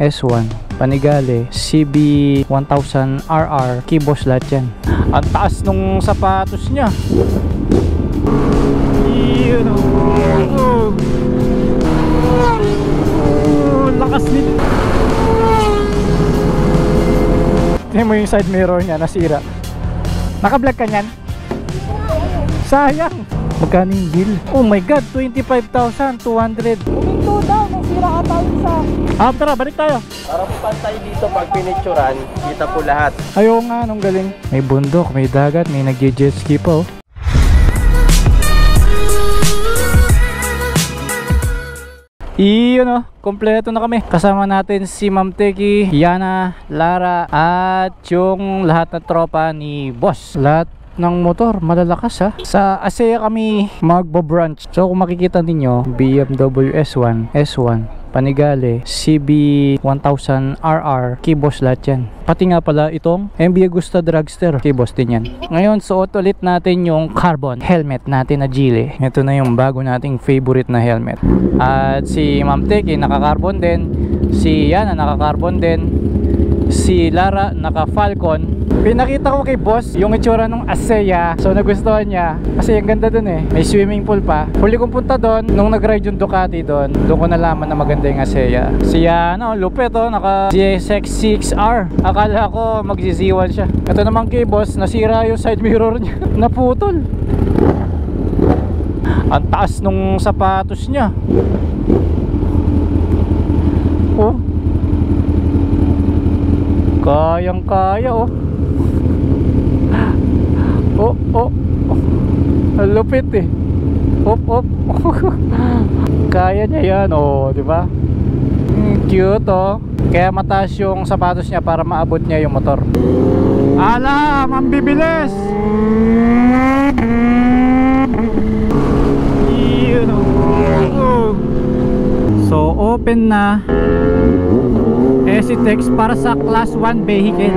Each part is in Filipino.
S1, Panigale, CB1000RR, Kibos lahat yan. Ang taas nung sapatos niya. Yun o. Lakas nito. Tingnan mo yung side mirror niya, nasira. Naka-vlog ka niyan? Sayang. Magkano yung bill? Oh my god, 25,200. Huminto daw, nasira ka tayo sa... Tara, balik tayo. Para po pantay dito pag pinicturan, kita po lahat. Ayaw nga, nung galing. May bundok, may dagat, may nag-jet ski pa oh. Iyon oh, kompleto na kami. Kasama natin si Ma'am Teki, Yana, Lara, at yung lahat ng tropa ni Boss. Lahat ng motor malalakas ha. Sa ASEA kami magbo-branch. So kung makikita ninyo, BMW S1, S1, Panigale, CB1000RR, Kibos lahat yan. Pati nga pala itong MV Agusta Dragster, Kibos din yan. Ngayon suot ulit natin yung carbon helmet natin na Geely. Ito na yung bago nating favorite na helmet. At si Ma'am Teki naka-carbon din, si Yana naka-carbon din, si Lara naka-Falcon. Pinakita ko kay Boss yung itsura ng ASEA. So nagustuhan niya kasi ang ganda dun eh. May swimming pool pa. Huli kong punta doon nung nag-ride yung Ducati doon. Doon ko nalaman na maganda yung ASEA. Siya ano, lupet oh, naka GSX-6R. Akala ko magsiziwan siya. Ito naman kay Boss, nasira yung side mirror niya. Naputol. Ang taas nung sapatos niya. Oh. Kayang kaya oh. Oh, oh, oh. Lupit eh. Op, op. Kaya niya yan, oh, di ba? Cute, oh. Kaya mataas yung sapatos niya para maabot niya yung motor. Ala, mambibilis. Yun, oh. So, open na SCTEX para sa Class 1 vehicle.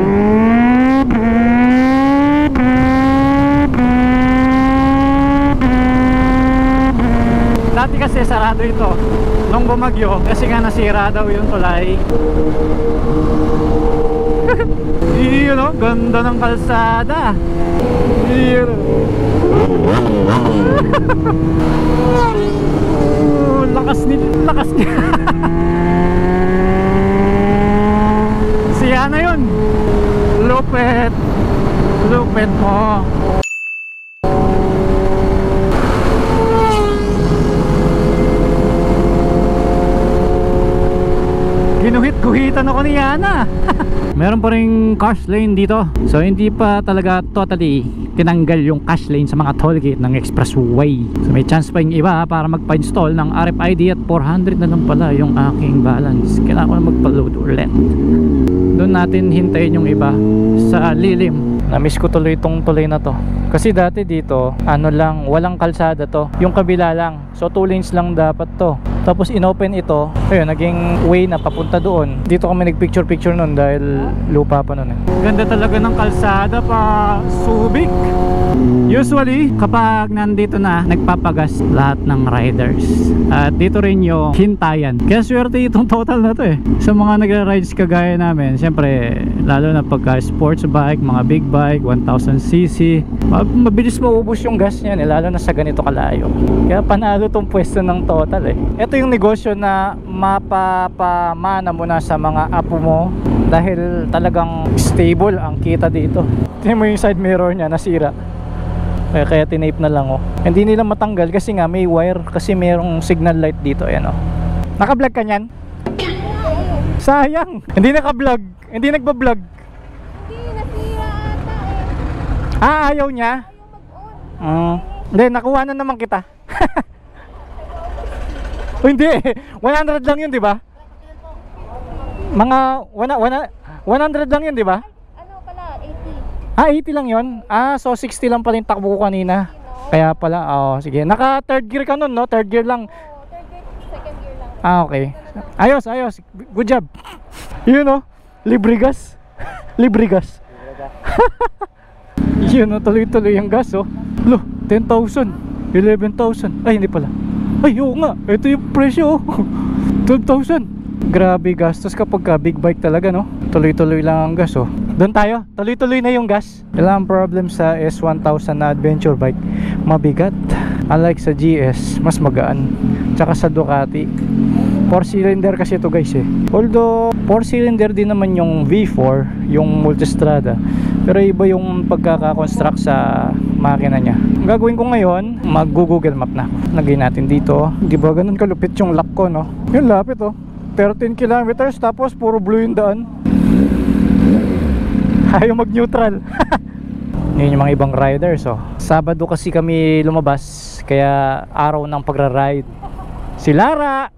Dati kasi sarado ito nung bumagyo kasi nga nasira daw yung tulay. Yun o, ganda ng kalsada. Yun. Lakas niya. Siya na yun. Lupet mo. Ginuhit-guhitan ako ni Yana. Meron pa ring cash lane dito. So hindi pa talaga totally tinanggal yung cash lane sa mga tollgate ng expressway. So may chance pa yung iba para magpa-install ng RFID at 400 na lang pala yung aking balance. Kailangan ko na magpa-load ulit. Doon natin hintayin yung iba sa lilim. Na-miss ko tuloy itong tulay na to. Kasi dati dito, ano lang, walang kalsada to. Yung kabila lang. So 2 lanes lang dapat to. Tapos inopen ito. Ayun, naging way na papunta doon. Dito kami nagpicture-picture nun dahil lupa pa nun eh. Ganda talaga ng kalsada pa Subic. Usually, kapag nandito na, nagpapagas lahat ng riders. At dito rin yung hintayan. Kaya swerte itong total na to eh. Sa mga nagra-rides kagaya namin, syempre, lalo na pagka sports bike, mga big bike, 1000cc, mabilis maubos yung gas niyan eh, lalo na sa ganito kalayo. Kaya panalo tong pwesto ng total eh. Ito yung negosyo na mapapamana mo na sa mga apo mo dahil talagang stable ang kita dito. Tingnan mo yung side mirror niya, nasira. Kaya tinape na lang oh. Hindi nila matanggal kasi nga may wire, kasi mayroong signal light dito. Ayan oh. Naka-vlog ka niyan? Sayang. Hindi naka-vlog. Hindi nagba-vlog. Hindi, nasira ata eh. Ayaw niya? Hindi, nakuha na naman kita. Oh, hindi. 100 lang yun, di ba? Mga 100 lang yun, di ba? Ano pala, 80. 80 lang yun? So 60 lang pala yung takbo ko kanina. Kaya pala, sige. Naka third gear ka nun, no? Third gear lang. Third gear, second gear lang. Okay. Ayos. Good job. Yun, no? Libre gas. Libre gas. Yun, no? Tuloy-tuloy yung gas, oh. Lo, 10,000. 11,000. Ay, hindi pala. Ay, oo nga. Ito yung presyo, oh. 12,000. Grabe gastos kapag ka big bike talaga, no? Tuloy-tuloy lang ang gas, oh. Doon tayo, tuloy-tuloy na yung gas. Wala ang problem sa S1000 na adventure bike, mabigat. Unlike sa GS, mas magaan. Tsaka sa Ducati, 4-cylinder kasi ito guys eh. Although 4-cylinder din naman yung V4, yung Multistrada, pero iba yung pagkakakonstruct sa makina niya. Ang gagawin ko ngayon, mag-Google Map na. Lagay natin dito. Di ba ganun kalupit yung lock ko, no? Yung lapit, oh. 13 kilometers tapos puro blue yung daan. Ayaw mag-neutral. Yun yung mga ibang riders, oh. Sabado kasi kami lumabas, kaya araw ng pagra-ride. Si Lara,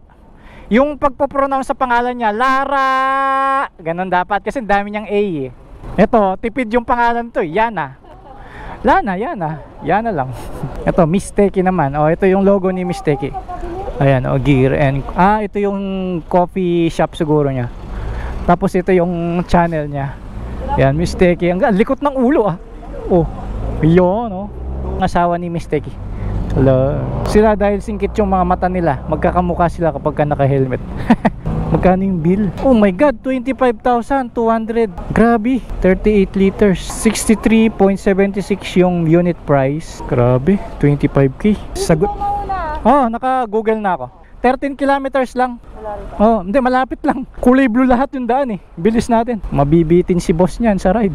yung pagpo-pronounce sa pangalan niya, Lara, ganun dapat kasi dami niyang A eh. Ito, tipid yung pangalan to, Yana. Yana lang. Ito, Misteki naman. Oh, ito yung logo ni Misteki. Ayan, oh, gear and ito yung coffee shop siguro niya. Tapos ito yung channel niya. Ayan, Misteki. Ang likot ng ulo, ah. Oh, yun, oh. Ang asawa ni Misteki. Hello. Sila dahil singkit yung mga mata nila, magkakamukha sila kapag ka naka-helmet. Magkano yung bill? Oh my god, 25,200. Grabe, 38 liters, 63.76 yung unit price. Grabe, 25k. Sagot. Oh, naka-Google na ako. 13 kilometers lang. Oh, hindi, malapit lang. Kulay blue lahat yung daan eh. Bilis natin. Mabibitin si boss niyan sa ride.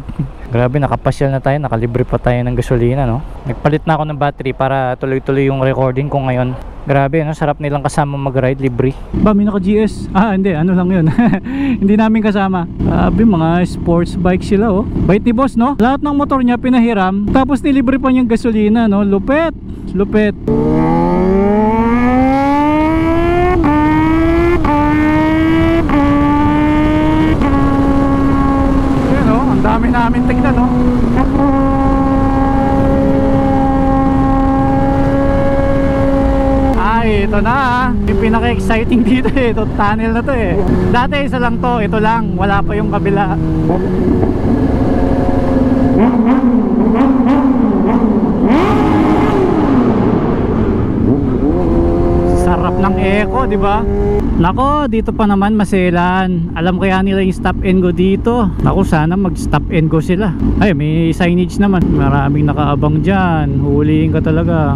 Grabe, nakapasyal na tayo. Nakalibre pa tayo ng gasolina, no? Nagpalit na ako ng battery para tuloy-tuloy yung recording ko ngayon. Grabe, no? Sarap nilang kasama mag-ride, libre. Ba, may naka-GS? Hindi, ano lang yun. Hindi namin kasama. Grabe, mga sports bike sila, oh. Bait ni boss, no? Lahat ng motor niya pinahiram. Tapos nilibre pa niyang gasolina, no? Lupet. Lupet. Dami namin tignan, no? Ay, ito na. Yung pinaka-exciting dito eh. Ito tunnel na to eh. Dati isa lang to. Ito lang. Wala pa yung kabila. Sarap ng echo, di ba? Nako, dito pa naman maselan. Alam kaya nila yung stop and go dito. Nako, sana mag stop and go sila. Ay, may signage naman. Maraming nakaabang dyan. Huliin ka talaga.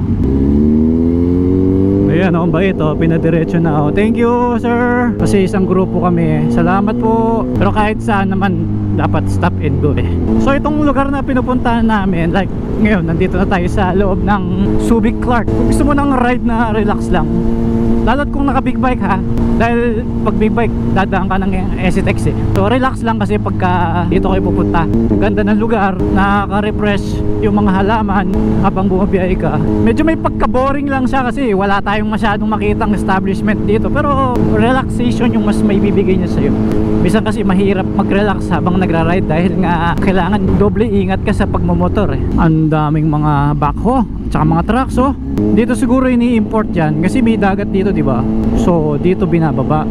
Ayan, oh, bait, oh. Pinadiretso na, oh. Thank you, sir. Kasi isang grupo kami. Salamat po. Pero kahit saan naman, dapat stop and go eh. So itong lugar na pinupuntahan namin, like ngayon, nandito na tayo sa loob ng Subic Clark. Kung gusto mo ng ride na relax lang, lalo't kung naka big bike ha, dahil pag big bike dadaan ka ng STX eh. So relax lang kasi pagka dito kayo pupunta, ganda ng lugar, nakaka-refresh yung mga halaman habang bumabiyahe ka. Medyo may pagka-boring lang siya kasi wala tayong masyadong makitang establishment dito, pero relaxation yung mas may bibigay niya sa'yo. Minsan kasi mahirap mag-relax habang nagra-ride dahil nga kailangan doble ingat ka sa pagmamotor eh. Ang daming mga backhoe tsaka mga trucks, oh. Dito siguro ini-import yan kasi may dagat dito, di ba? So dito binababa.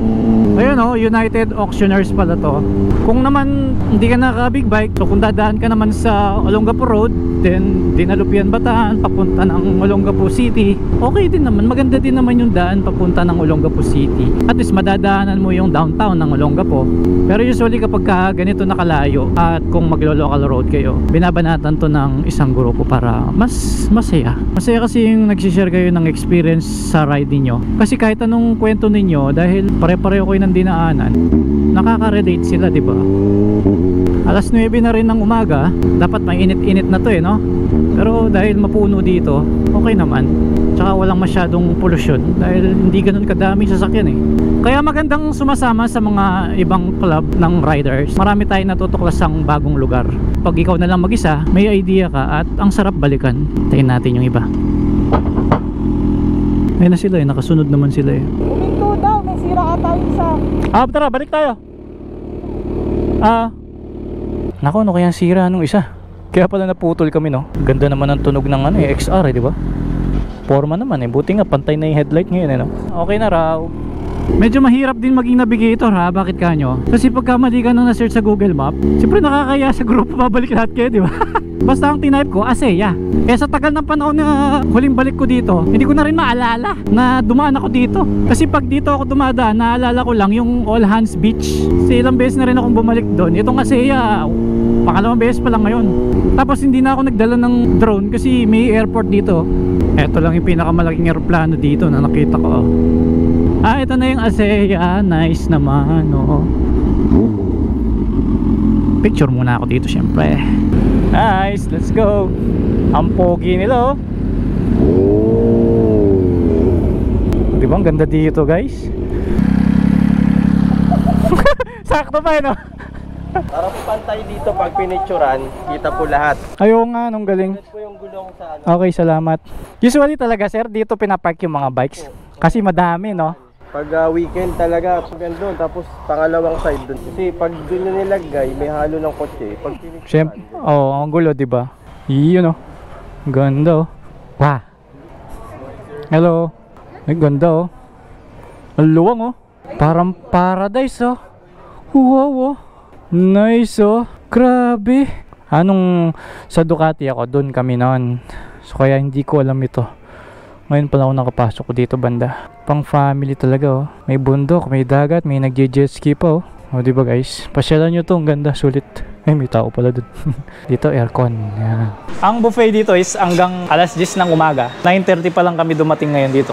Ayun, oh, United Auctioneers pala to. Kung naman hindi ka naka big bike, so kung dadaan ka naman sa Olongapo Road, then Dinalupian Bataan papunta ng Olongapo City, okay din naman, maganda din naman yung daan papunta ng Olongapo City. At least madadaanan mo yung downtown ng Olongapo. Pero usually kapag ganito nakalayo at kung maglo-local road kayo, binabanatan to ng isang grupo para mas masaya. Masaya kasi yung nagsishare kayo ng experience sa ride niyo. Kasi kahit anong kwento ninyo, dahil pare-pareho kayo ng dinaanan, nakaka-relate sila, di ba? Alas 9 na rin ng umaga, dapat mainit-init na to eh, no? Pero dahil mapuno dito, okay naman. Tsaka walang masyadong pollution dahil hindi ganun kadami sasakyan eh. Kaya magandang sumasama sa mga ibang club ng riders. Marami tayong natutuklasang bagong lugar. Pag ikaw na lang mag-isa, may idea ka at ang sarap balikan. Tayin natin yung iba. Ayun na sila eh, nakasunod naman sila eh. Huminto daw, may sira ata yung isa. Tara, balik tayo. Nako, ano kaya sira nung isa? Kaya pala naputol kami, no? Ganda naman ang tunog ng XR eh, di ba? Forma naman eh, buti nga pantay na yung headlight ngayon eh, no? Okay na raw. Medyo mahirap din maging navigator ha. Bakit kanyo? Kasi pagka mali ka nung na-search sa Google Map, siyempre nakakaya sa grupo, babalik lahat kayo, di ba? Basta ang tinype ko, ASEA. Kaya sa tagal ng panahon na huling balik ko dito, hindi ko na rin maalala na dumaan ako dito. Kasi pag dito ako dumadaan, naalala ko lang yung All Hands Beach. Kasi ilang beses na rin akong bumalik doon. Itong ASEA, pangalawang beses pa lang ngayon. Tapos hindi na ako nagdala ng drone kasi may airport dito. Ito lang yung pinakamalaking aeroplano dito na nakita ko. Ito na yung ASEA. Nice naman, oh. Picture muna ako dito syempre. Nice, let's go. Ang pogi nila, oh. Diba ang ganda dito, guys? Sakto pa yun, oh. Para po pantay dito pag pinicturan, kita po lahat. Ayaw nga, nung galing. Ito po yung gulong sa ano. Okay, salamat. Usually talaga, sir, dito pinapark yung mga bikes. Kasi madami, no? Pag weekend talaga, pag doon, tapos pangalawang side doon. Kasi pag doon na nilagay, may halo ng kotse. Pag pinicturan, Siyempre, ang gulo, diba? Yun, oh. Ganda, oh. Wow. Hello. Ay, ganda, oh. Ang luwang, oh. Parang paradise, oh. Wow, oh. Nice, oh. Grabe. Anong sa Ducati ako, doon kami noon. So kaya hindi ko alam ito. Ngayon pala ako nakapasok ko dito banda. Pang family talaga, oh. May bundok, may dagat, may nagje-jet ski pa, oh. O diba guys, pasyalan nyo to, ang ganda, sulit. Ay, may tao pala dun. Dito aircon. Yan. Ang buffet dito is hanggang alas 10 ng umaga. 9:30 pa lang kami dumating ngayon dito.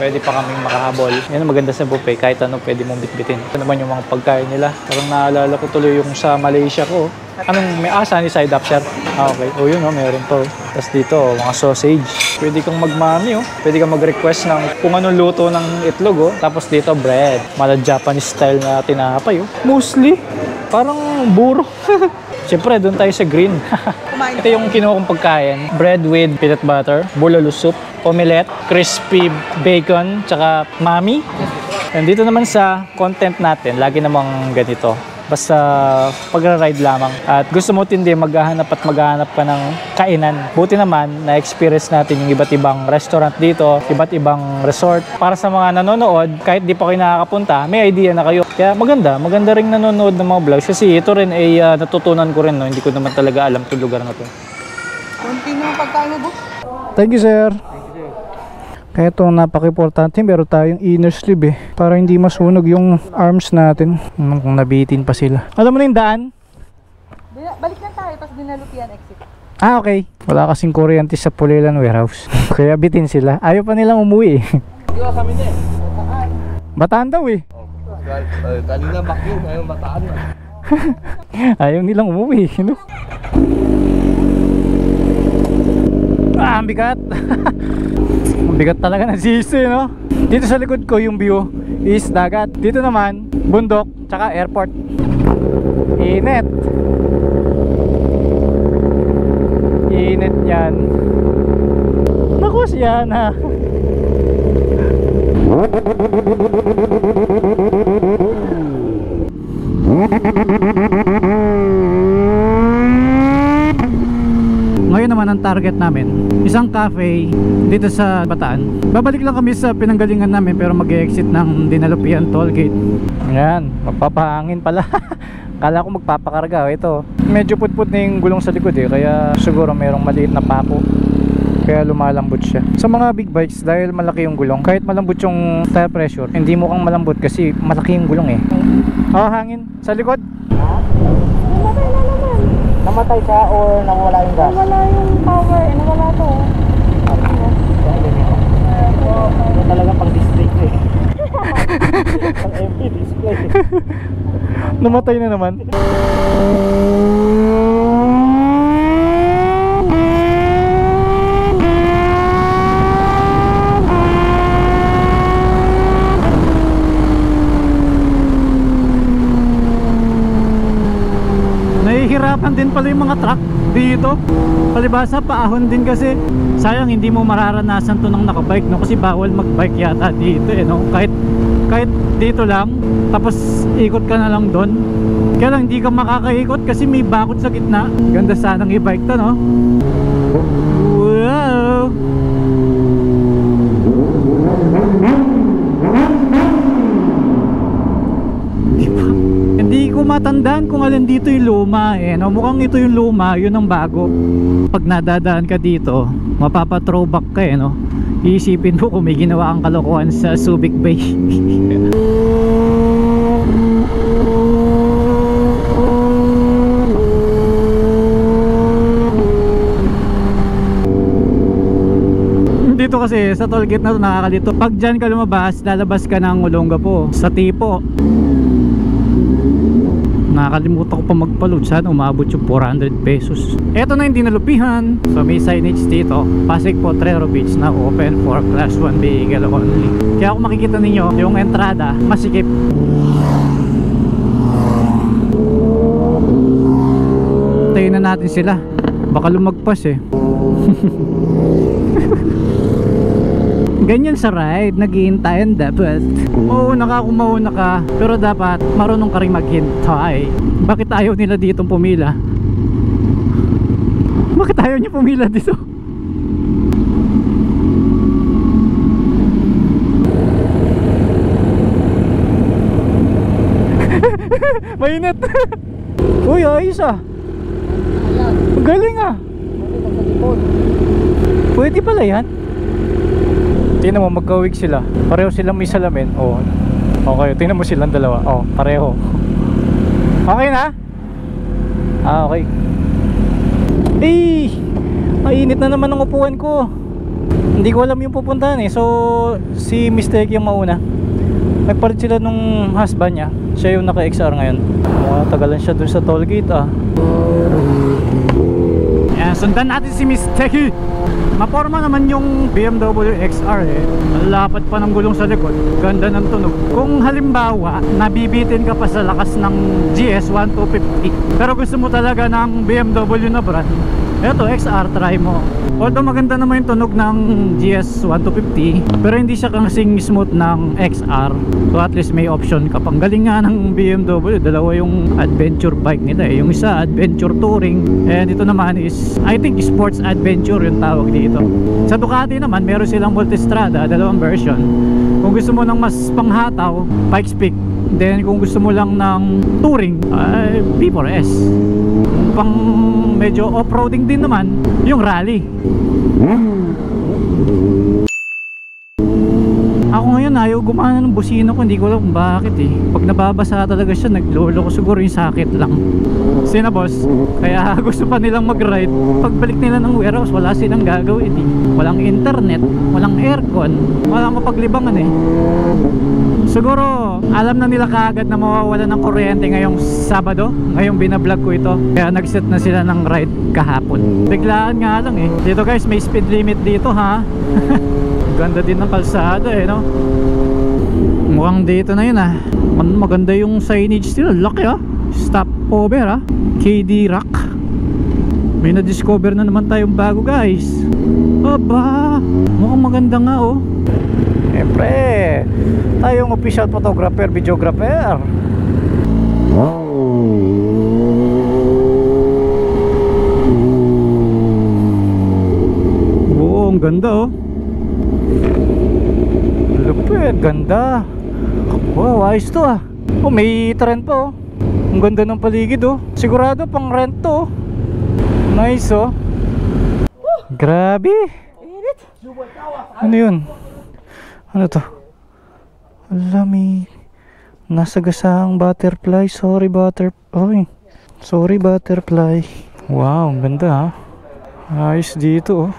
Pwede pa kaming makahabol. Yan ang maganda sa buffet, kahit ano pwede mong bitbitin. Ito naman yung mga pagkain nila. Parang naalala ko tuloy yung sa Malaysia ko. Anong may asa ni side up, sir? Okay. O yun, oh, meron to. Tapos dito, oh, mga sausage. Pwede kang magmami, oh. Pwede kang mag-request ng kung anong luto ng itlog, oh. Tapos dito, bread. Mala Japanese style na tinapay, oh. Mostly, parang buro. Siyempre, doon tayo sa green. Ito yung kinuha kong pagkain. Bread with peanut butter, bulalo soup, omelette, crispy bacon, tsaka mami. And dito naman sa content natin, lagi namang ganito. Basta pag-ride lamang. At gusto mo tindi, maghahanap ka ng kainan. Buti naman, na-experience natin yung iba't ibang restaurant dito, iba't ibang resort. Para sa mga nanonood, kahit di pa kayo nakakapunta, may idea na kayo. Kaya maganda rin nanonood ng mga vlogs. Kasi ito rin ay natutunan ko rin, no? Hindi ko naman talaga alam itong lugar na to. Kunti na pagkain mo, boss. Thank you, sir. Kaya ito napaka-importante, meron tayong inner sleeve, para hindi masunog yung arms natin kung nabitin pa sila. Alam mo na yung daan? Balik lang tayo, tapos dinalupian exit. Okay. Wala kasing kuryente sa Pulilan warehouse. Kaya bitin sila. Ayaw pa nilang umuwi, Di ba kami na eh? Bataan daw, eh. Kanina bakyo, ngayon bataan na. Ayaw nilang umuwi, no? Ang bigat. Ang bigat talaga ng sisi, no? Dito sa likod ko yung view is dagat. Dito naman bundok tsaka airport. Init. Init yan. Naku, siya na. Ngayon naman ang target namin, isang cafe dito sa Bataan. Babalik lang kami sa pinanggalingan namin pero mag-exit ng Dinalupian Tollgate. Ayan, magpapahangin pala. Kala ko magpapakarga. Ito, medyo putput na yung gulong sa likod, eh. Kaya siguro mayroong maliit na pako, kaya lumalambot siya. Sa mga big bikes, dahil malaki yung gulong, kahit malambot yung tire pressure, hindi mukhang malambot kasi malaki yung gulong, eh. Hangin sa likod. Namatay siya or nawala yung gas? Nawala yung power, nawala to. Ito talaga pang display ko, eh. Pang MP display. Namatay na naman. Nahihirapan din pala yung mga truck dito. Palibasa, paahon din kasi. Sayang hindi mo mararanasan to ng nakabike, no? Kasi bawal magbike yata dito, eh, no? Kahit dito lang, tapos ikot ka na lang doon. Kaya lang hindi ka makakaikot kasi may bakod sa gitna. Ganda sanang i-bike to, no? Wow! matandaan kung alin dito yung luma eh, no? Mukhang ito yung luma, yun ang bago. Pag nadadaan ka dito, mapapa-throwback ka eh, no? Iisipin mo kung may ginawa kang kalokohan sa Subic Bay. Dito kasi sa tollgate na to nakakalito. Pag dyan ka lumabas, lalabas ka ng Olongapo sa tipo. Nakakalimutan ko pa magpa-load. Sana umabot yung 400 pesos. Eto na yung dinalupihan. So may signage dito, Pasig Potrero Beach na open for class 1 vehicle only. Kaya kung makikita ninyo yung entrada, masikip. Tayo na natin sila, baka lumagpas eh. Ganyan sa ride, naghihintayan dapat. Mauna ka kung mauna ka, pero dapat marunong ka rin maghintay. Bakit ayaw nila ditong pumila? Bakit ayaw niyo pumila dito? Mainit. Uy, ayos ah. Galing ah. Pwede pala yan. Tingnan mo, magkawig sila. Pareho silang may salamin. Oh. Okay, tingnan mo silang dalawa. Oh, pareho. Okay na? Ah, okay. Eh, mainit na naman ang upuan ko. Hindi ko alam yung pupuntahan eh. So, si Mistake yung mauna. Nagpalit sila nung husband niya. Siya yung naka-XR ngayon. Tagalan siya dun sa tollgate ah. Yan, sundan natin si Mistake. Maporma naman yung BMW XR eh. Ang lapad pa ng gulong sa likod. Ganda ng tunog. Kung halimbawa, nabibitin ka pa sa lakas ng GS 1250, pero gusto mo talaga ng BMW na brand, eto XR, try mo. Although maganda naman yung tunog ng GS 1250, pero hindi siya kasing smooth ng XR. So at least may option ka. Panggaling nga ng BMW, dalawa yung adventure bike nila eh. Yung isa adventure touring, and ito naman is I think sports adventure yung tawag dito. Sa Ducati naman meron silang Multistrada, dalawang version. Kung gusto mo ng mas panghataw, Pikes Peak. Then kung gusto mo lang ng touring, P4S. Pang medyo off-roading din naman, yung Rally. Ako ngayon ayaw gumana ng busina ko, hindi ko alam kung bakit eh. Pag nababasa talaga siya, naglolo ko, siguro yung sakit lang. Sina boss, kaya gusto pa nilang mag-ride. Pagbalik nila ng warehouse, wala silang gagawin eh. Walang internet, walang aircon, walang mapaglibangan eh. Siguro alam na nila kaagad na mawawala ng kuryente ngayong Sabado, ngayong binablog ko ito. Kaya nag-set na sila ng ride kahapon. Biglaan nga lang eh. Dito guys, may speed limit dito ha. Ganda din ng kalsada eh, no? Mukhang dito na yun ah. Maganda yung signage nila, laki ah. Stop over ah, KD Rock. May na-discover na naman tayong bago guys. Aba, mukhang maganda nga oh. Siyempre, tayong official photographer, videographer. Oo, ang ganda oh. Lupit, ganda. Wow, ayos to ah. Oh, may trend pa oh. Ang ganda ng paligid oh. Sigurado pang rent to oh. Nice oh. Grabe. Ano yun? Ano to? Alam, nasa gasang butterfly. Sorry butterfly. Sorry butterfly. Wow, ang ganda ha. Ayos dito oh.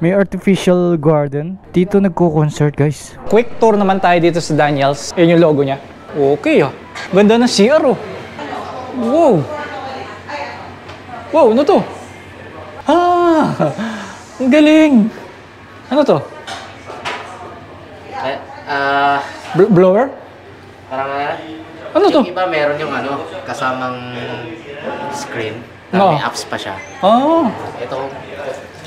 May artificial garden. Dito nagko-concert guys. Quick tour naman tayo dito sa Daniels. Yun yung logo niya. Okay ah. Ganda ng CR oh. Wow. Wow, ano to? Ah, ang galing. Ano to? Blower? Parang ano to? yung iba meron yung ano, kasamang screen. No. May apps pa siya. Oh. Ito,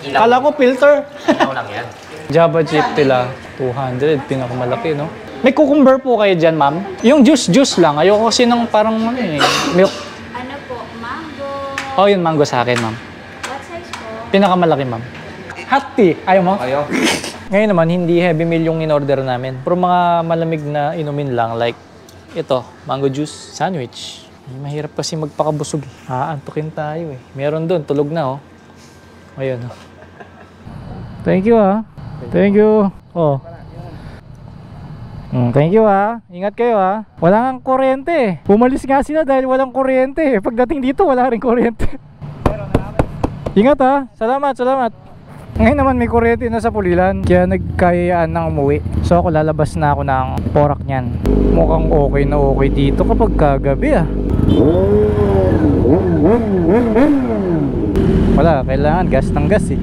ilaw. Kala ko filter. Ilaw lang yan. Java chip nila, 200, pinakamalaki no? May cucumber po kayo dyan ma'am? Yung juice lang, ayoko kasi ng parang ano eh, milk. Ano po, mango. Oh yun, mango sa akin ma'am. What size po? Pinakamalaki ma'am. Hot tea, ayaw mo? Ayaw. Ngayon naman, hindi heavy meal yung in-order namin. Pero mga malamig na inumin lang, like ito, mango juice, sandwich. Mahirap kasi magpakabusog eh. Aantukin tayo eh. Meron doon, tulog na oh. Ayun oh. Thank you ah. Thank you. Oh. Thank you ah. Ingat kayo ah. Wala nang kuryente eh. Pumalis nga sila dahil walang kuryente eh. Pagdating dito wala rin kuryente. Ingat ah. Salamat, salamat. Ngayon naman may kuryente na sa Pulilan, kaya nagkayaan ng umuwi. So ako lalabas na ako ng Porac niyan. Mukhang okay na okay dito kapag kagabi ah. Wala, kailangan gas ng gas eh.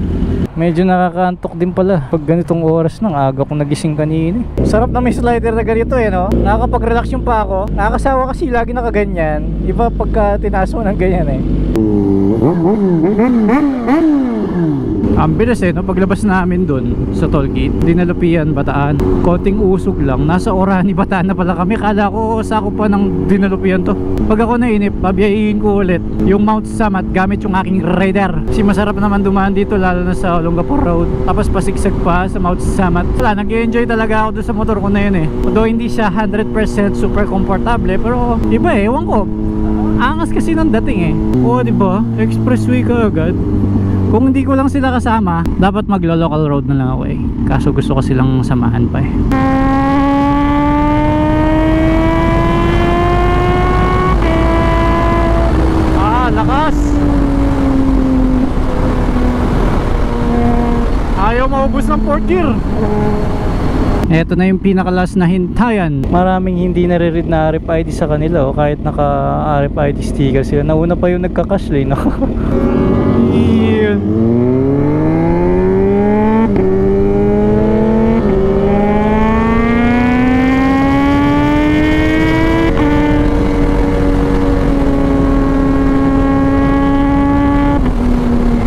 Medyo nakakaantok din pala pag ganitong oras ng aga kong nagising kanina. Sarap na may slider na ganito eh no. Nakakapag-relax yung pa ako. Nakakasawa kasi lagi nakaganyan. Iba pagka tinaas mo ng ganyan eh. Ang bilis eh no, paglabas namin dun sa tollgate, Dinalupian, Bataan, konting usog lang, nasa Orani, Bataan na pala kami. Kala ko sakop pa ng Dinalupian to. Pag ako nainip, pabiyahin ko ulit yung Mount Samat gamit yung aking rider. Kasi masarap naman dumaan dito, lalo na sa Olongapo Road. Tapos pasigsag pa sa Mount Samat. Wala, nag-enjoy talaga ako doon sa motor ko na yun eh. Although hindi siya 100% super komportable, pero iba eh, ewan ko. Angas kasi ng dating eh. Oo, diba? Expressway ka agad. Kung hindi ko lang sila kasama, dapat maglo-local road na lang ako eh. Kaso gusto ko silang samahan pa eh. Lakas! Ayaw maubos ng 4th gear. Ito na yung pinakalas na hintayan. Maraming hindi nare-read na RFID sa kanila oh, kahit naka RFID sticker sila. Nauna pa yung nagka-cash lane no?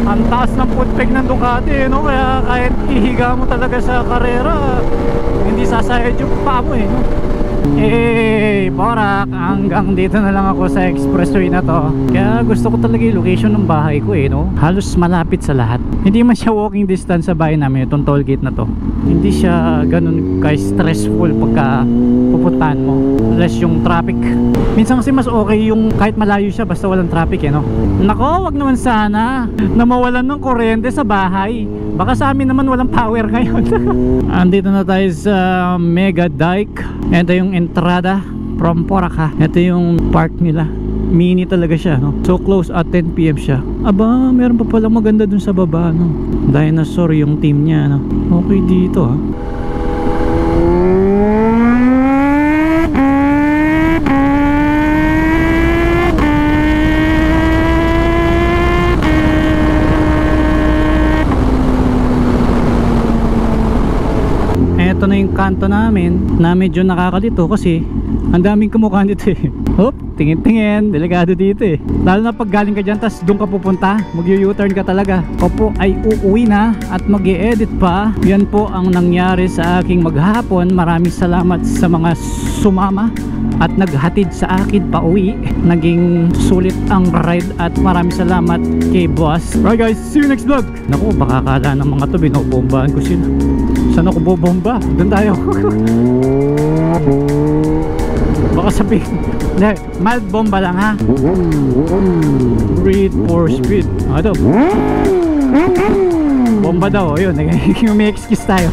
Ang taas ng footpeg ng Ducati no? Kaya kahit ihiga mo talaga sa karera, hindi sasayad yung paa mo eh no? Eh, Porac, hanggang dito na lang ako sa expressway na to. Kaya gusto ko talaga yung location ng bahay ko eh no? Halos malapit sa lahat. Hindi man siya walking distance sa bahay namin, itong toll gate na to. Hindi siya ganun ka-stressful pagka pupuntahan mo, less yung traffic. Minsan kasi mas okay yung kahit malayo siya basta walang traffic eh no? Nako, wag naman sana na mawalan ng kuryente sa bahay. Baka sa amin naman walang power ngayon. Andito na tayo sa Mega Dike. Ito yung entrada from Porac ha. Ito yung park nila. Mini talaga siya no? So close at 10 PM siya. Aba, meron pa palang maganda dun sa baba no? Dinosaur yung team niya no? Okay dito ha. Ito na yung kanto namin na medyo nakakalito kasi ang daming kumukha dito eh. Hop, tingin-tingin, delikado dito eh. Lalo na pag galing ka dyan tas doon ka pupunta, mag-u-turn ka talaga. Ako po ay uuwi na at mag-i-edit pa. Yan po ang nangyari sa aking maghapon. Maraming salamat sa mga sumama at naghatid sa akin pa uwi. Naging sulit ang ride at maraming salamat kay boss. Right guys, see you next vlog. Naku, baka akala ng mga to binobombahan ko sila. Saan ako bobomba? Doon tayo. Baka sabihin, mild bomba lang ha. Breathe for speed. Ano? Bomba daw, yun. May excuse tayo.